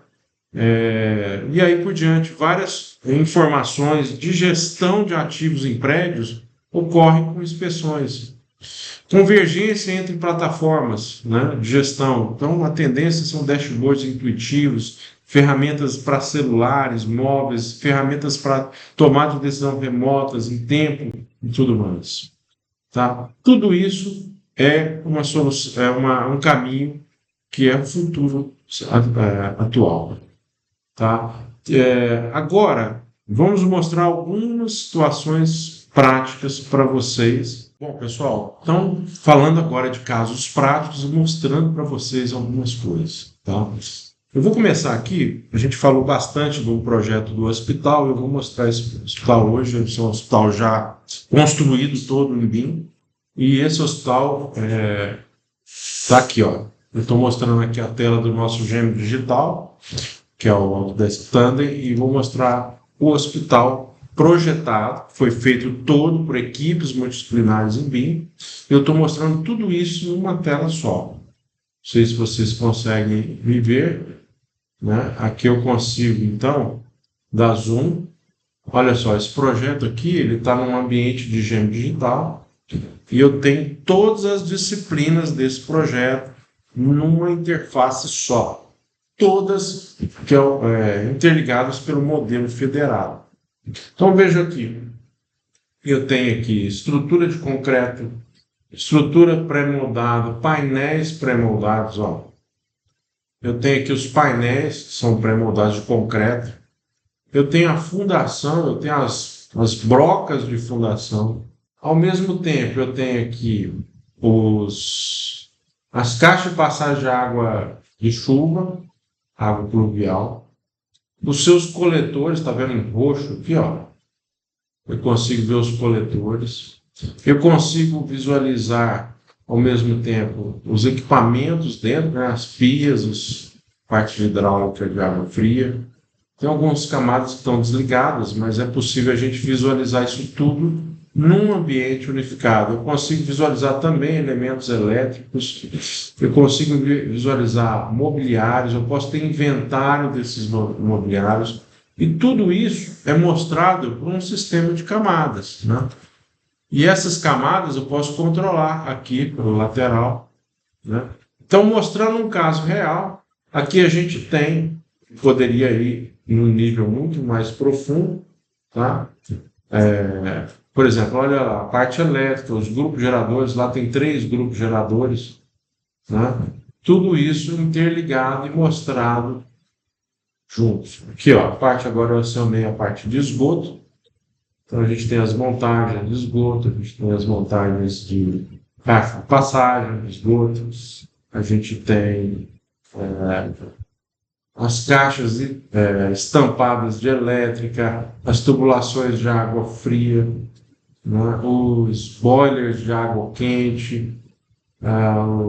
E aí por diante, várias informações de gestão de ativos em prédios ocorrem com inspeções. Convergência entre plataformas, né, de gestão. Então, a tendência são dashboards intuitivos, ferramentas para celulares, móveis, ferramentas para tomada de decisão remotas, em tempo e tudo mais. Tá? Tudo isso é uma solução, um caminho que é o futuro atual. Tá? Agora, vamos mostrar algumas situações práticas para vocês. Bom, pessoal, então, falando agora de casos práticos, mostrando para vocês algumas coisas. Tá? Eu vou começar aqui, a gente falou bastante do projeto do hospital, eu vou mostrar esse hospital hoje, esse é um hospital já construído todo em BIM, e esse hospital está aqui, ó. Eu estou mostrando aqui a tela do nosso gêmeo digital, que é o Autodesk Tandem, e vou mostrar o hospital projetado, foi feito todo por equipes multidisciplinares em BIM. Eu estou mostrando tudo isso numa tela só. Não sei se vocês conseguem me ver, né? Aqui eu consigo, então, dar zoom. Olha só, esse projeto aqui, ele está num ambiente de gêmeo digital, e eu tenho todas as disciplinas desse projeto numa interface só. Todas interligadas pelo modelo federado. Então veja aqui, eu tenho aqui estrutura de concreto, estrutura pré-moldada, painéis pré-moldados, ó. Eu tenho aqui os painéis que são pré-moldados de concreto. Eu tenho a fundação, eu tenho as brocas de fundação. Ao mesmo tempo, eu tenho aqui as caixas de passagem de água de chuva, água pluvial. Os seus coletores, está vendo em roxo aqui, ó? Eu consigo ver os coletores. Eu consigo visualizar, ao mesmo tempo, os equipamentos dentro, né? As pias, parte de hidráulica de água fria. Tem algumas camadas que estão desligadas, mas é possível a gente visualizar isso tudo num ambiente unificado. Eu consigo visualizar também elementos elétricos, eu consigo visualizar mobiliários, eu posso ter inventário desses mobiliários, e tudo isso é mostrado por um sistema de camadas, né? E essas camadas eu posso controlar aqui pelo lateral, né? Então, mostrando um caso real, aqui a gente poderia ir num nível muito mais profundo, tá? Por exemplo, olha lá, a parte elétrica, os grupos geradores, lá tem 3 grupos geradores, né? Tudo isso interligado e mostrado juntos. Aqui, ó, a parte agora eu acionei a parte de esgoto. Então a gente tem as montagens de esgoto, a gente tem as montagens de passagem de esgotos, a gente tem as caixas estampadas de elétrica, as tubulações de água fria, né, os boilers de água quente,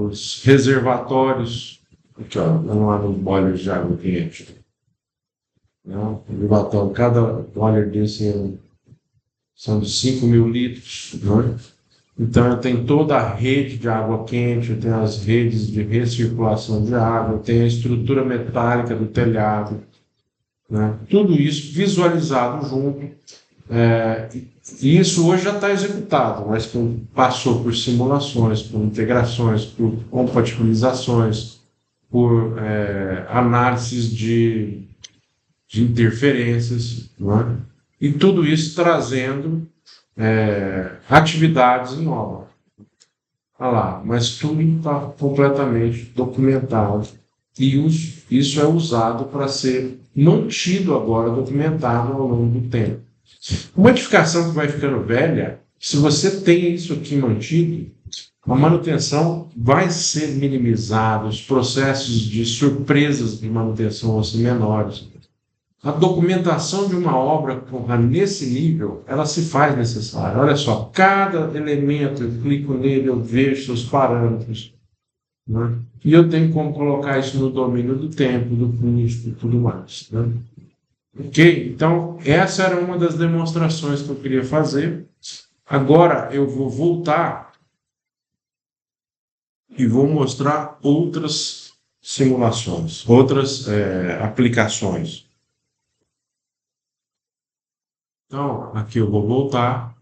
os reservatórios, aqui ó, vamos lá nos boilers de água quente. Né, reservatório, cada boiler desse são de 5.000 litros. Né? Então eu tenho toda a rede de água quente, eu tenho as redes de recirculação de água, eu tenho a estrutura metálica do telhado, né? Tudo isso visualizado junto. E isso hoje já está executado, mas passou por simulações, por integrações, por compatibilizações, por análises de interferências, né? E tudo isso trazendo atividades em obra. Olha lá, mas tudo está completamente documentado e isso é usado para ser mantido agora, documentado ao longo do tempo. Uma edificação que vai ficando velha, se você tem isso aqui mantido, a manutenção vai ser minimizada, os processos de surpresas de manutenção vão ser menores. A documentação de uma obra nesse nível, ela se faz necessária. Olha só, cada elemento, eu clico nele, eu vejo seus parâmetros, né? E eu tenho como colocar isso no domínio do tempo, do custo e tudo mais. Né? Ok? Então, essa era uma das demonstrações que eu queria fazer. Agora eu vou voltar e vou mostrar outras simulações, outras aplicações. Então, aqui eu vou voltar.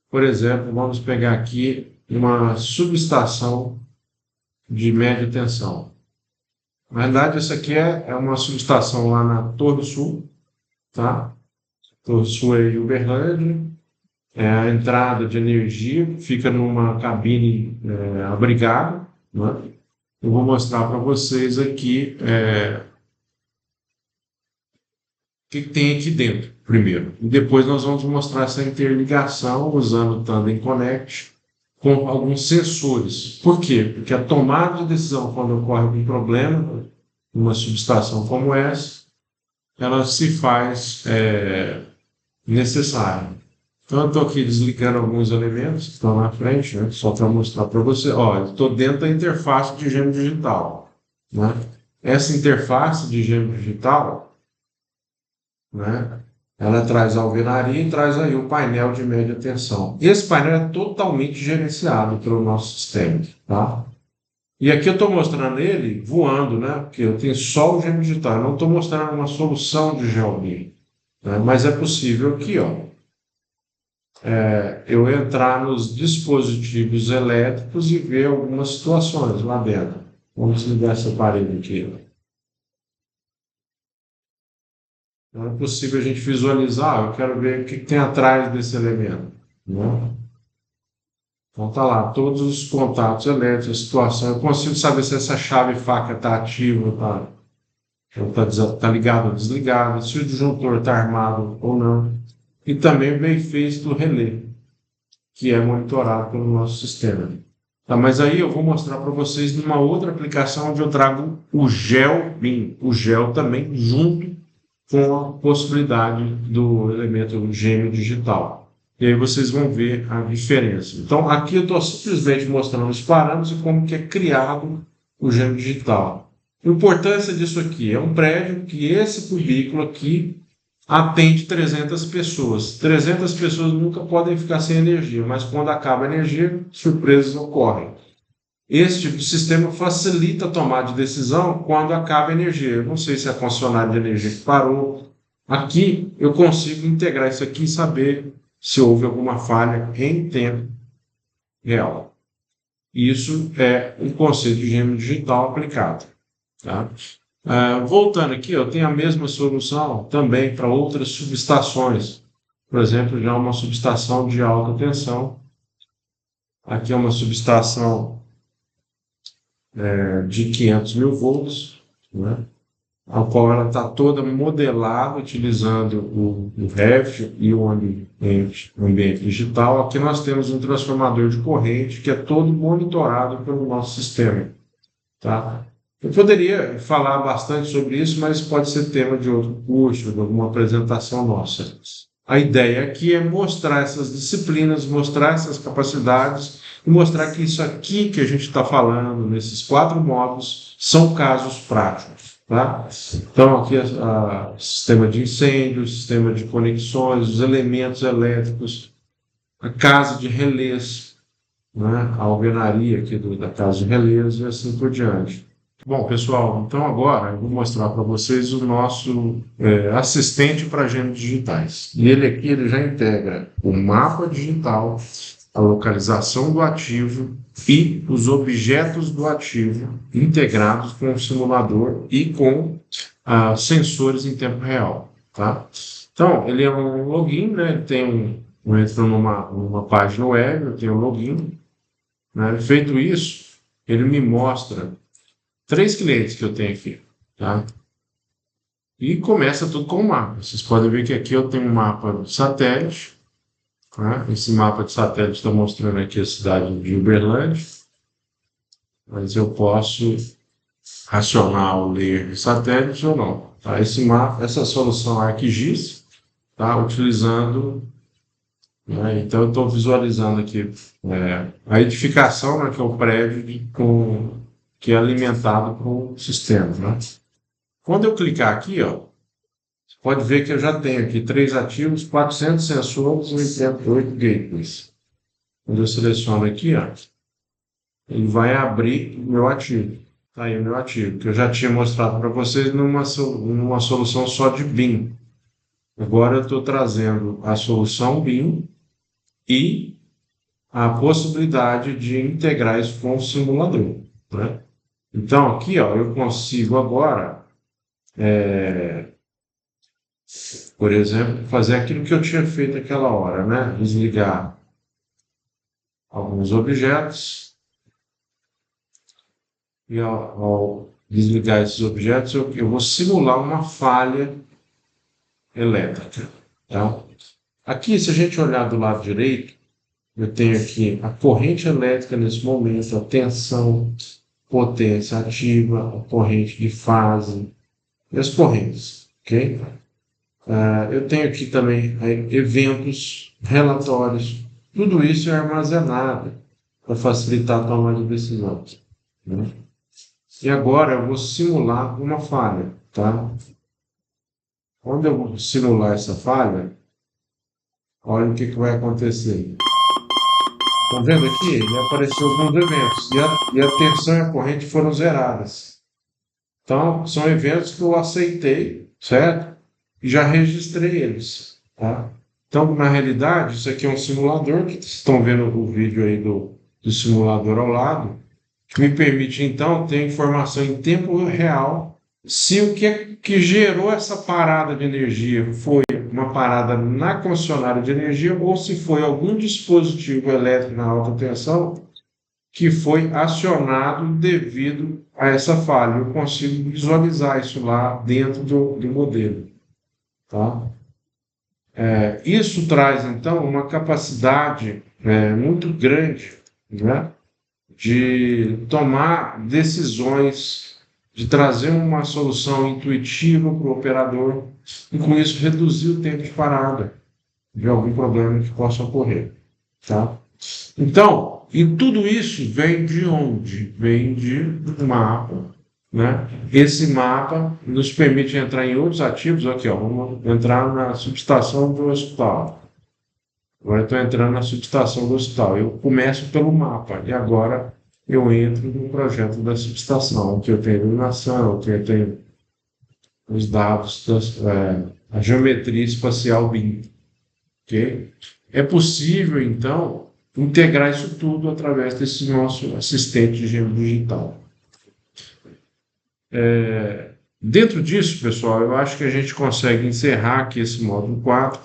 Por exemplo, vamos pegar aqui uma subestação de média tensão. Na verdade, essa aqui é uma subestação lá na Torre Sul, tá? Torre Sul é em Uberlândia. É a entrada de energia, fica numa cabine abrigada, né? Eu vou mostrar para vocês aqui o que tem aqui dentro, primeiro. E depois nós vamos mostrar essa interligação usando o Tandem Connect com alguns sensores. Por quê? Porque a tomada de decisão, quando ocorre algum problema, numa subestação como essa, ela se faz necessária. Então, eu estou aqui desligando alguns elementos que estão na frente, né? Só para mostrar para você. Ó, eu estou dentro da interface de gêmeo digital. Né? Essa interface de gêmeo digital, né? Ela traz a alvenaria e traz aí o painel de média tensão. Esse painel é totalmente gerenciado pelo nosso sistema. Tá? E aqui eu estou mostrando ele voando, né? Porque eu tenho só o gêmeo digital. Eu não estou mostrando uma solução de GeoBIM. Né? Mas é possível aqui, ó. Eu entrar nos dispositivos elétricos e ver algumas situações lá dentro. Vamos desligar essa parede aqui. Não é possível a gente visualizar, eu quero ver o que tem atrás desse elemento. Né? Então tá lá, todos os contatos elétricos, a situação. Eu consigo saber se essa chave faca está ativa, tá ligado ou desligado, se o disjuntor está armado ou não. E também o bem feito do relé, que é monitorado pelo nosso sistema. Tá, mas aí eu vou mostrar para vocês numa outra aplicação onde eu trago o GeoBIM, o Geo também junto com a possibilidade do elemento gêmeo digital. E aí vocês vão ver a diferença. Então aqui eu estou simplesmente mostrando os parâmetros e como que é criado o gêmeo digital. A importância disso aqui é um prédio que esse cubículo aqui atende 300 pessoas. 300 pessoas nunca podem ficar sem energia, mas quando acaba a energia, surpresas ocorrem. Esse tipo de sistema facilita a tomada de decisão quando acaba a energia. Eu não sei se é a concessionária de energia que parou. Aqui eu consigo integrar isso aqui e saber se houve alguma falha em tempo real. Isso é um conceito de gêmeo digital aplicado. Tá? Voltando aqui, eu tenho a mesma solução também para outras subestações. Por exemplo, já uma subestação de alta tensão. Aqui é uma subestação de 500 mil volts, né? A qual ela está toda modelada utilizando o Revit e o ambiente digital. Aqui nós temos um transformador de corrente que é todo monitorado pelo nosso sistema. Tá? Eu poderia falar bastante sobre isso, mas pode ser tema de outro curso, de alguma apresentação nossa. A ideia aqui é mostrar essas disciplinas, mostrar essas capacidades e mostrar que isso aqui que a gente está falando, nesses 4 módulos, são casos práticos. Tá? Então, aqui sistema de incêndio, sistema de conexões, os elementos elétricos, a casa de relés, né? A alvenaria aqui da casa de relés e assim por diante. Bom, pessoal, então agora eu vou mostrar para vocês o nosso assistente para agentes digitais. E ele aqui ele já integra o mapa digital, a localização do ativo e os objetos do ativo integrados com o simulador e com sensores em tempo real. Tá? Então, ele é um login, né? Ele tem eu entro numa página web, eu tenho um login. Né? Feito isso, ele me mostra 3 clientes que eu tenho aqui, tá? E começa tudo com o mapa. Vocês podem ver que aqui eu tenho um mapa de satélite, tá? Esse mapa de satélite está mostrando aqui a cidade de Uberlândia, mas eu posso acionar o layer de satélite ou não, tá? Esse mapa, essa solução ArcGIS, tá? Utilizando, né? Então eu estou visualizando aqui a edificação, né, que é o prédio que é alimentado com o sistema, né? Quando eu clicar aqui, ó, você pode ver que eu já tenho aqui 3 ativos, 400 sensores e 88 gateways. Quando eu seleciono aqui, ó, ele vai abrir o meu ativo. Tá aí o meu ativo, que eu já tinha mostrado para vocês numa solução só de BIM. Agora eu estou trazendo a solução BIM e a possibilidade de integrar isso com o simulador, né? Então, aqui, ó, eu consigo agora, por exemplo, fazer aquilo que eu tinha feito aquela hora, né? Desligar alguns objetos e ao desligar esses objetos, eu vou simular uma falha elétrica, tá? Aqui, se a gente olhar do lado direito, eu tenho aqui a corrente elétrica nesse momento, a tensão, potência ativa, a corrente de fase e as correntes, ok? Eu tenho aqui também eventos, relatórios, tudo isso é armazenado para facilitar a tomada de decisão, né? E agora eu vou simular uma falha, tá? Quando eu vou simular essa falha, olha o que vai acontecer. Estão vendo aqui? Ele apareceu alguns eventos e a tensão e a corrente foram zeradas. Então, são eventos que eu aceitei, certo? E já registrei eles, tá? Então, na realidade, isso aqui é um simulador, que vocês estão vendo o vídeo aí do simulador ao lado, que me permite, então, ter informação em tempo real se o que gerou essa parada de energia foi uma parada na concessionária de energia ou se foi algum dispositivo elétrico na alta tensão que foi acionado devido a essa falha. Eu consigo visualizar isso lá dentro do modelo, tá? Isso traz, então, uma capacidade muito grande, né, de tomar decisões, de trazer uma solução intuitiva para o operador e, com isso, reduzir o tempo de parada de algum problema que possa ocorrer, tá? Então, e tudo isso vem de onde? Vem de um mapa, né? Esse mapa nos permite entrar em outros ativos. Aqui, ó, vamos entrar na subestação do hospital. Agora eu estou entrando na subestação do hospital. Eu começo pelo mapa e agora eu entro no projeto da subestação, que eu tenho iluminação, que eu tenho os dados, a geometria espacial BIM. Okay? É possível, então, integrar isso tudo através desse nosso assistente de engenharia digital. Dentro disso, pessoal, eu acho que a gente consegue encerrar aqui esse módulo 4.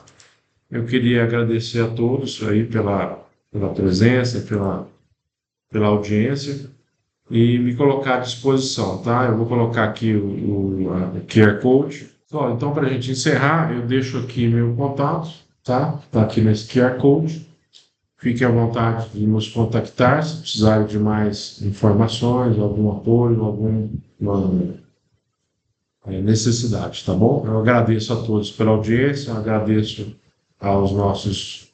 Eu queria agradecer a todos aí pela presença, pela audiência e me colocar à disposição, tá? Eu vou colocar aqui o QR Code. Então, para a gente encerrar, eu deixo aqui meu contato, tá? Tá aqui nesse QR Code. Fique à vontade de nos contactar se precisarem de mais informações, algum apoio, alguma necessidade, tá bom? Eu agradeço a todos pela audiência, eu agradeço aos nossos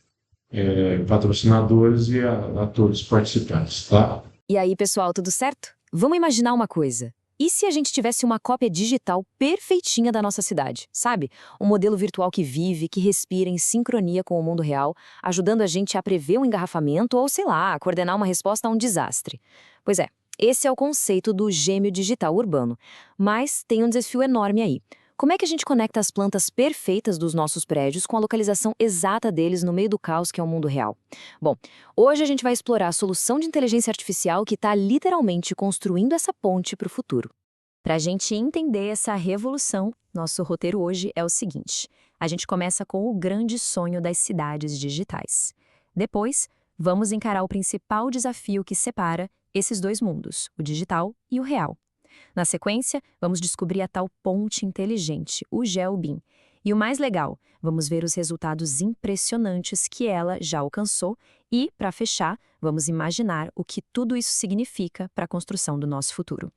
patrocinadores e a todos os participantes, tá? E aí, pessoal, tudo certo? Vamos imaginar uma coisa. E se a gente tivesse uma cópia digital perfeitinha da nossa cidade, sabe? Um modelo virtual que vive, que respira em sincronia com o mundo real, ajudando a gente a prever um engarrafamento ou, sei lá, a coordenar uma resposta a um desastre. Pois é, esse é o conceito do gêmeo digital urbano. Mas tem um desafio enorme aí. Como é que a gente conecta as plantas perfeitas dos nossos prédios com a localização exata deles no meio do caos que é o mundo real? Bom, hoje a gente vai explorar a solução de inteligência artificial que está literalmente construindo essa ponte para o futuro. Para a gente entender essa revolução, nosso roteiro hoje é o seguinte: a gente começa com o grande sonho das cidades digitais. Depois, vamos encarar o principal desafio que separa esses dois mundos, o digital e o real. Na sequência, vamos descobrir a tal ponte inteligente, o GeoBIM. E o mais legal, vamos ver os resultados impressionantes que ela já alcançou e, para fechar, vamos imaginar o que tudo isso significa para a construção do nosso futuro.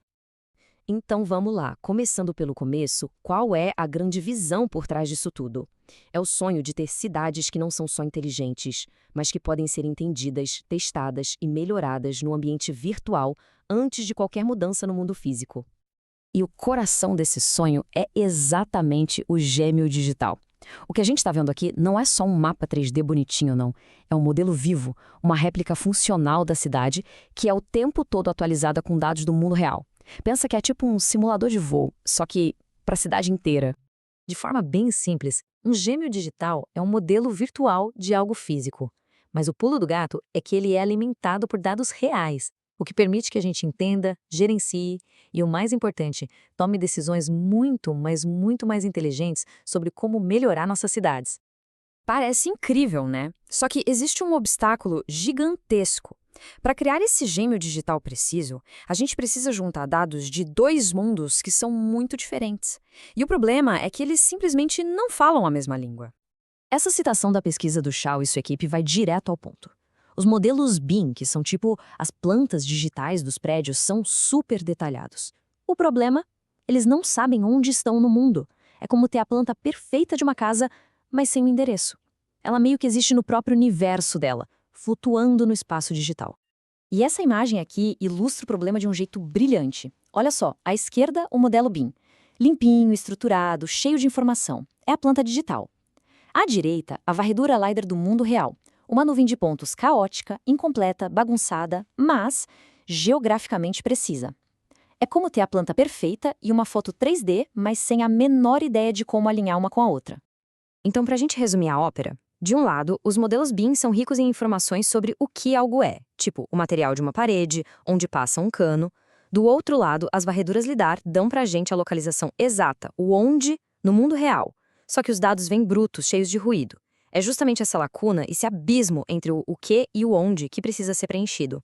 Então vamos lá, começando pelo começo, qual é a grande visão por trás disso tudo? É o sonho de ter cidades que não são só inteligentes, mas que podem ser entendidas, testadas e melhoradas no ambiente virtual antes de qualquer mudança no mundo físico. E o coração desse sonho é exatamente o gêmeo digital. O que a gente está vendo aqui não é só um mapa 3D bonitinho, não. É um modelo vivo, uma réplica funcional da cidade que é o tempo todo atualizada com dados do mundo real. Pensa que é tipo um simulador de voo, só que para a cidade inteira. De forma bem simples, um gêmeo digital é um modelo virtual de algo físico. Mas o pulo do gato é que ele é alimentado por dados reais, o que permite que a gente entenda, gerencie e, o mais importante, tome decisões muito, mas muito mais inteligentes sobre como melhorar nossas cidades. Parece incrível, né? Só que existe um obstáculo gigantesco. Para criar esse gêmeo digital preciso, a gente precisa juntar dados de dois mundos que são muito diferentes. E o problema é que eles simplesmente não falam a mesma língua. Essa citação da pesquisa do Shao e sua equipe vai direto ao ponto. Os modelos BIM, que são tipo as plantas digitais dos prédios, são super detalhados. O problema? Eles não sabem onde estão no mundo. É como ter a planta perfeita de uma casa, mas sem o endereço. Ela meio que existe no próprio universo dela, flutuando no espaço digital. E essa imagem aqui ilustra o problema de um jeito brilhante. Olha só, à esquerda o modelo BIM. Limpinho, estruturado, cheio de informação. É a planta digital. À direita, a varredura LiDAR do mundo real. Uma nuvem de pontos caótica, incompleta, bagunçada, mas geograficamente precisa. É como ter a planta perfeita e uma foto 3D, mas sem a menor ideia de como alinhar uma com a outra. Então, para a gente resumir a ópera, de um lado, os modelos BIM são ricos em informações sobre o que algo é, tipo o material de uma parede, onde passa um cano. Do outro lado, as varreduras LiDAR dão pra gente a localização exata, o onde, no mundo real. Só que os dados vêm brutos, cheios de ruído. É justamente essa lacuna, esse abismo entre o que e o onde que precisa ser preenchido.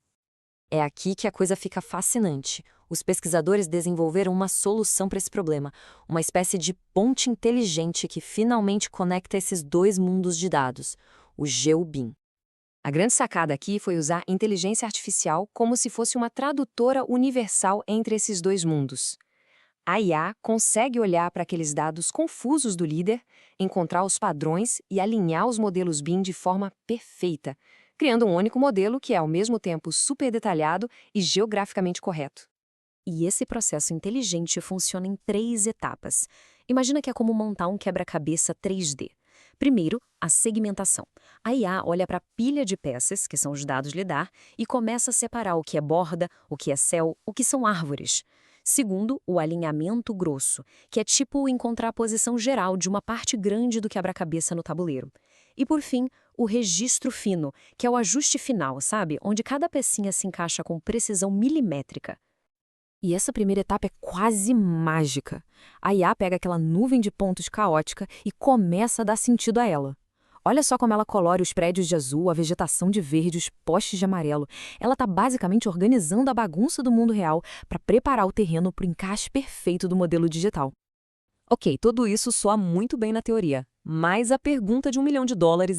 É aqui que a coisa fica fascinante. Os pesquisadores desenvolveram uma solução para esse problema, uma espécie de ponte inteligente que finalmente conecta esses dois mundos de dados, o GeoBIM. A grande sacada aqui foi usar inteligência artificial como se fosse uma tradutora universal entre esses dois mundos. A IA consegue olhar para aqueles dados confusos do líder, encontrar os padrões e alinhar os modelos BIM de forma perfeita, criando um único modelo que é ao mesmo tempo super detalhado e geograficamente correto. E esse processo inteligente funciona em 3 etapas. Imagina que é como montar um quebra-cabeça 3D. Primeiro, a segmentação. A IA olha para a pilha de peças, que são os dados LiDAR, e começa a separar o que é borda, o que é céu, o que são árvores. Segundo, o alinhamento grosso, que é tipo encontrar a posição geral de uma parte grande do quebra-cabeça no tabuleiro. E por fim, o registro fino, que é o ajuste final, sabe? Onde cada pecinha se encaixa com precisão milimétrica. E essa primeira etapa é quase mágica. A IA pega aquela nuvem de pontos caótica e começa a dar sentido a ela. Olha só como ela colore os prédios de azul, a vegetação de verde, os postes de amarelo. Ela está basicamente organizando a bagunça do mundo real para preparar o terreno para o encaixe perfeito do modelo digital. Ok, tudo isso soa muito bem na teoria, mas a pergunta de $1 milhão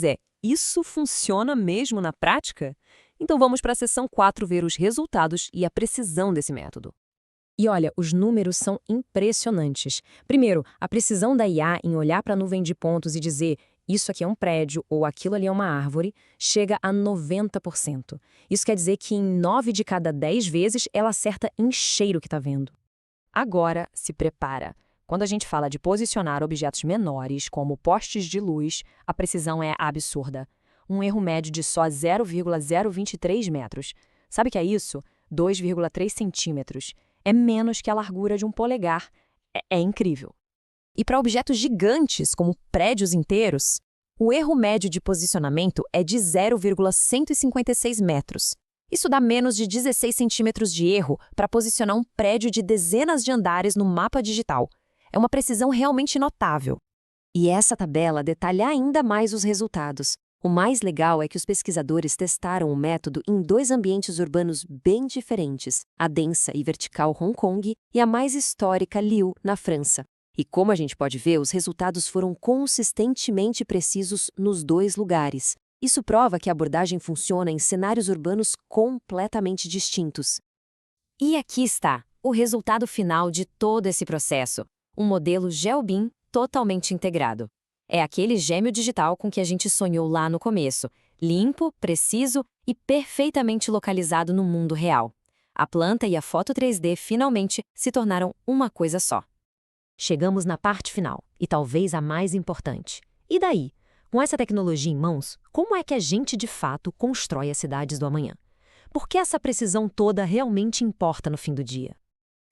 é: Isso funciona mesmo na prática? Então vamos para a seção 4 ver os resultados e a precisão desse método. E olha, os números são impressionantes. Primeiro, a precisão da IA em olhar para a nuvem de pontos e dizer isso aqui é um prédio ou aquilo ali é uma árvore, chega a 90%. Isso quer dizer que em 9 de cada 10 vezes ela acerta em cheiro o que está vendo. Agora, se prepara. Quando a gente fala de posicionar objetos menores, como postes de luz, a precisão é absurda. Um erro médio de só 0,023 metros. Sabe o que é isso? 2,3 centímetros. É menos que a largura de um polegar. É incrível. E para objetos gigantes, como prédios inteiros, o erro médio de posicionamento é de 0,156 metros. Isso dá menos de 16 centímetros de erro para posicionar um prédio de dezenas de andares no mapa digital. É uma precisão realmente notável. E essa tabela detalha ainda mais os resultados. O mais legal é que os pesquisadores testaram o método em 2 ambientes urbanos bem diferentes, a densa e vertical Hong Kong e a mais histórica Lille, na França. E como a gente pode ver, os resultados foram consistentemente precisos nos 2 lugares. Isso prova que a abordagem funciona em cenários urbanos completamente distintos. E aqui está o resultado final de todo esse processo. Um modelo GeoBIM totalmente integrado. É aquele gêmeo digital com que a gente sonhou lá no começo, limpo, preciso e perfeitamente localizado no mundo real. A planta e a foto 3D finalmente se tornaram uma coisa só. Chegamos na parte final, e talvez a mais importante. E daí? Com essa tecnologia em mãos, como é que a gente de fato constrói as cidades do amanhã? Por que essa precisão toda realmente importa no fim do dia?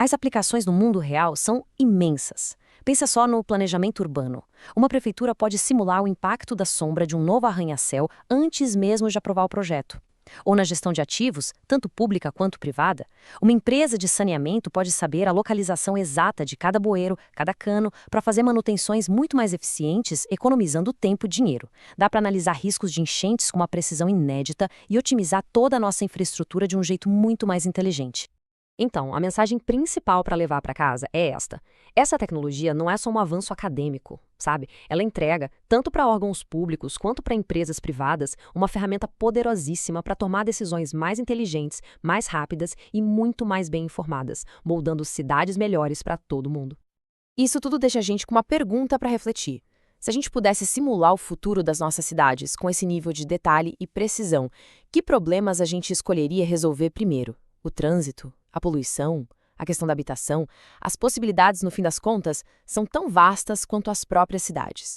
As aplicações no mundo real são imensas. Pensa só no planejamento urbano. Uma prefeitura pode simular o impacto da sombra de um novo arranha-céu antes mesmo de aprovar o projeto. Ou na gestão de ativos, tanto pública quanto privada, uma empresa de saneamento pode saber a localização exata de cada bueiro, cada cano, para fazer manutenções muito mais eficientes, economizando tempo e dinheiro. Dá para analisar riscos de enchentes com uma precisão inédita e otimizar toda a nossa infraestrutura de um jeito muito mais inteligente. Então, a mensagem principal para levar para casa é esta. Essa tecnologia não é só um avanço acadêmico, sabe? Ela entrega, tanto para órgãos públicos quanto para empresas privadas, uma ferramenta poderosíssima para tomar decisões mais inteligentes, mais rápidas e muito mais bem informadas, moldando cidades melhores para todo mundo. Isso tudo deixa a gente com uma pergunta para refletir. Se a gente pudesse simular o futuro das nossas cidades com esse nível de detalhe e precisão, que problemas a gente escolheria resolver primeiro? O trânsito? A poluição, a questão da habitação, as possibilidades, no fim das contas, são tão vastas quanto as próprias cidades.